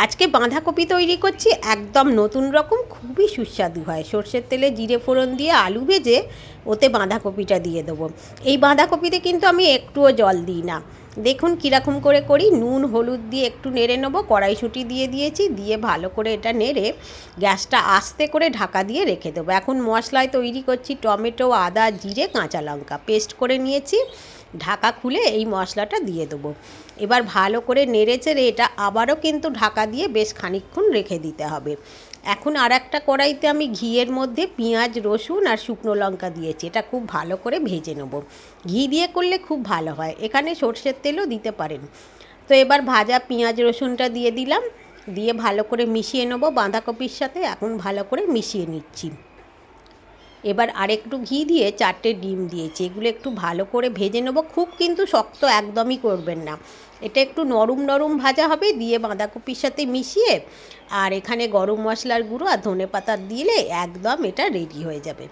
আজকে বাঁধাকপি তৈরি করছি, একদম নতুন রকম, খুবই সুস্বাদু হয়। সর্ষের তেলে জিরে ফোড়ন দিয়ে আলু ভেজে ওতে বাঁধাকপিটা দিয়ে দেবো। এই বাঁধাকপিতে কিন্তু আমি একটুও জল দিই না। দেখুন কীরকম করে করি। নুন হলুদ দিয়ে একটু নেড়ে নেবো, কড়াইশুঁটি দিয়ে দিয়েছি, দিয়ে ভালো করে এটা নেড়ে গ্যাসটা আস্তে করে ঢাকা দিয়ে রেখে দেবো। এখন মশলায় তৈরি করছি টমেটো, আদা, জিরে, কাঁচা লঙ্কা পেস্ট করে নিয়েছি। ঢাকা খুলে এই মশলাটা দিয়ে দেবো। এবার ভালো করে নেড়ে চেড়ে এটা আবারও কিন্তু ঢাকা দিয়ে বেশ খানিকক্ষণ রেখে দিতে হবে। এখন আর একটা কড়াইতে আমি ঘিয়ের মধ্যে পেঁয়াজ, রসুন আর শুকনো লঙ্কা দিয়েছি। এটা খুব ভালো করে ভেজে নেব। ঘি দিয়ে করলে খুব ভালো হয়, এখানে সর্ষের তেলও দিতে পারেন। তো এবার ভাজা পেঁয়াজ রসুনটা দিয়ে দিলাম, দিয়ে ভালো করে মিশিয়ে নেব বাঁধাকপির সাথে। এখন ভালো করে মিশিয়ে নিচ্ছি। এবার আরেকটু ঘি দিয়ে 4টে ডিম দিয়েছি, এগুলো একটু ভালো করে ভেজে নেব। খুব কিন্তু শক্ত একদমই করবেন না, এটা একটু নরম নরম ভাজা হবে। দিয়ে বাঁধাকপির সাথে মিশিয়ে আর এখানে গরম মশলার গুঁড়ো আর ধনেপাতা দিলে একদম এটা রেডি হয়ে যাবে।